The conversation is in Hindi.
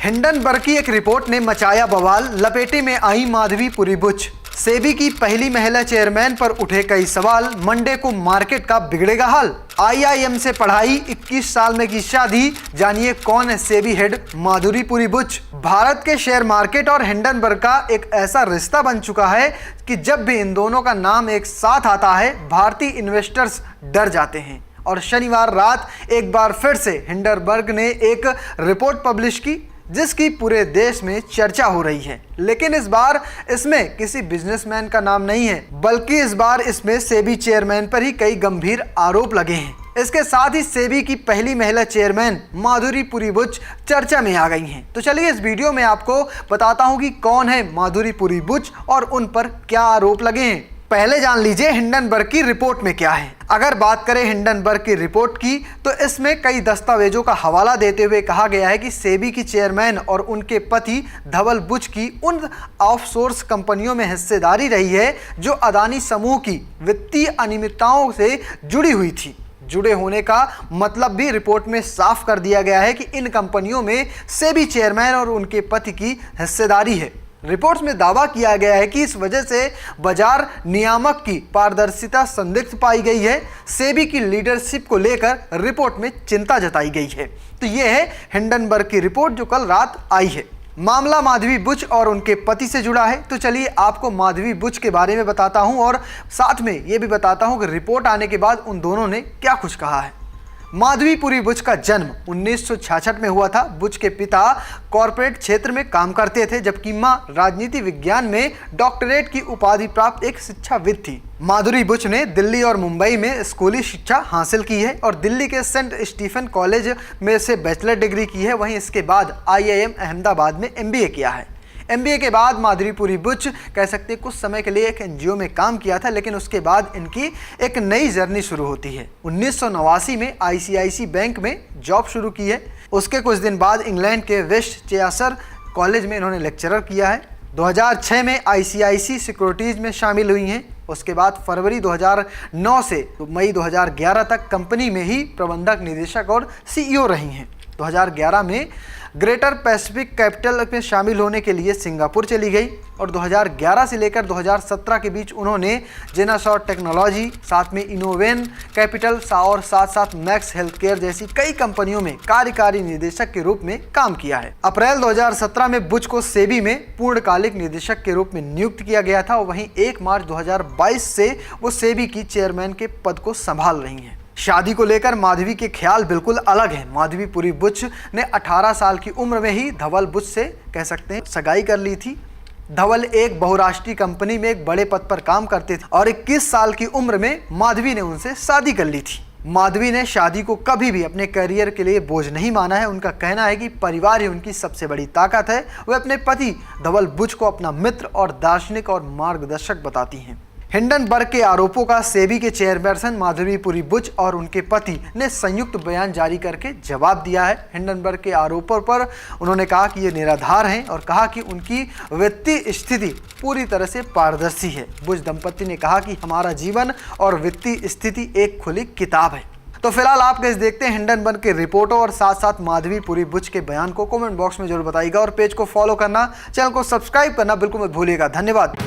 हिंडनबर्ग की एक रिपोर्ट ने मचाया बवाल, लपेटे में आई माधवीपुरी बुच। सेबी की पहली महिला चेयरमैन पर उठे कई सवाल, मंडे को मार्केट का बिगड़ेगा हाल। आईआईएम से पढ़ाई, 21 साल में की शादी, जानिए कौन है सेबी हेड माधुरीपुरी बुच। भारत के शेयर मार्केट और हिंडनबर्ग का एक ऐसा रिश्ता बन चुका है कि जब भी इन दोनों का नाम एक साथ आता है, भारतीय इन्वेस्टर्स डर जाते हैं। और शनिवार रात एक बार फिर से हिंडनबर्ग ने एक रिपोर्ट पब्लिश की जिसकी पूरे देश में चर्चा हो रही है। लेकिन इस बार इसमें किसी बिजनेसमैन का नाम नहीं है, बल्कि इस बार इसमें सेबी चेयरमैन पर ही कई गंभीर आरोप लगे हैं। इसके साथ ही सेबी की पहली महिला चेयरमैन माधुरीपुरी बुच चर्चा में आ गई हैं। तो चलिए इस वीडियो में आपको बताता हूं कि कौन है माधुरीपुरी बुच और उन पर क्या आरोप लगे हैं। पहले जान लीजिए हिंडनबर्ग की रिपोर्ट में क्या है। अगर बात करें हिंडनबर्ग की रिपोर्ट की, तो इसमें कई दस्तावेजों का हवाला देते हुए कहा गया है कि सेबी की चेयरमैन और उनके पति धवल बुच की उन ऑफशोर्स कंपनियों में हिस्सेदारी रही है जो अदानी समूह की वित्तीय अनियमितताओं से जुड़ी हुई थी। जुड़े होने का मतलब भी रिपोर्ट में साफ कर दिया गया है कि इन कंपनियों में सेबी चेयरमैन और उनके पति की हिस्सेदारी है। रिपोर्ट्स में दावा किया गया है कि इस वजह से बाजार नियामक की पारदर्शिता संदिग्ध पाई गई है। सेबी की लीडरशिप को लेकर रिपोर्ट में चिंता जताई गई है। तो यह है हिंडनबर्ग की रिपोर्ट जो कल रात आई है। मामला माधवी बुच और उनके पति से जुड़ा है। तो चलिए आपको माधवी बुच के बारे में बताता हूं और साथ में यह भी बताता हूं कि रिपोर्ट आने के बाद उन दोनों ने क्या कुछ कहा है। माधवीपुरी बुच का जन्म 1966 में हुआ था। बुच के पिता कॉरपोरेट क्षेत्र में काम करते थे, जबकि मां राजनीति विज्ञान में डॉक्टरेट की उपाधि प्राप्त एक शिक्षाविद थी। माधुरी बुच ने दिल्ली और मुंबई में स्कूली शिक्षा हासिल की है और दिल्ली के सेंट स्टीफन कॉलेज में से बैचलर डिग्री की है। वहीं इसके बाद आईआईएम अहमदाबाद में एमबीए किया है। एमबीए के बाद माधुरीपुरी बुच कह सकते कुछ समय के लिए एक एनजीओ में काम किया था, लेकिन उसके बाद इनकी एक नई जर्नी शुरू होती है। 1989 में आईसीआईसी बैंक में जॉब शुरू की है। उसके कुछ दिन बाद इंग्लैंड के वेस्ट चेसार कॉलेज में इन्होंने लेक्चरर किया है। 2006 में आईसीआईसी सिक्योरिटीज में शामिल हुई हैं। उसके बाद फरवरी 2009 से मई 2011 तक कंपनी में ही प्रबंधक निदेशक और सीईओ रही हैं। 2011 में ग्रेटर पैसिफिक कैपिटल में शामिल होने के लिए सिंगापुर चली गई और 2011 से लेकर 2017 के बीच उन्होंने जेनासॉर टेक्नोलॉजी, साथ में इनोवेन कैपिटल और साथ मैक्स हेल्थ केयर जैसी कई कंपनियों में कार्यकारी निदेशक के रूप में काम किया है। अप्रैल 2017 में बुच को सेबी में पूर्णकालिक निदेशक के रूप में नियुक्त किया गया था और वहीं 1 मार्च 2022 से वो सेबी की चेयरमैन के पद को संभाल रही हैं। शादी को लेकर माधवी के ख्याल बिल्कुल अलग है। माधवीपुरी बुच ने 18 साल की उम्र में ही धवल बुच से कह सकते हैं सगाई कर ली थी। धवल एक बहुराष्ट्रीय कंपनी में एक बड़े पद पर काम करते थे और 21 साल की उम्र में माधवी ने उनसे शादी कर ली थी। माधवी ने शादी को कभी भी अपने करियर के लिए बोझ नहीं माना है। उनका कहना है कि परिवार ही उनकी सबसे बड़ी ताकत है। वे अपने पति धवल बुच को अपना मित्र और दार्शनिक और मार्गदर्शक बताती हैं। हिंडनबर्ग के आरोपों का सेबी के चेयरपर्सन माधुरीपुरी बुच और उनके पति ने संयुक्त बयान जारी करके जवाब दिया है। हिंडनबर्ग के आरोपों पर उन्होंने कहा कि ये निराधार हैं और कहा कि उनकी वित्तीय स्थिति पूरी तरह से पारदर्शी है। बुच दंपति ने कहा कि हमारा जीवन और वित्तीय स्थिति एक खुली किताब है। तो फिलहाल आप कैसे देखते हैं हिंडनबर्ग के रिपोर्टों और साथ साथ माधवीपुरी बुच के बयान को कमेंट बॉक्स में जरूर बताइएगा और पेज को फॉलो करना, चैनल को सब्सक्राइब करना बिल्कुल मत भूलिएगा। धन्यवाद।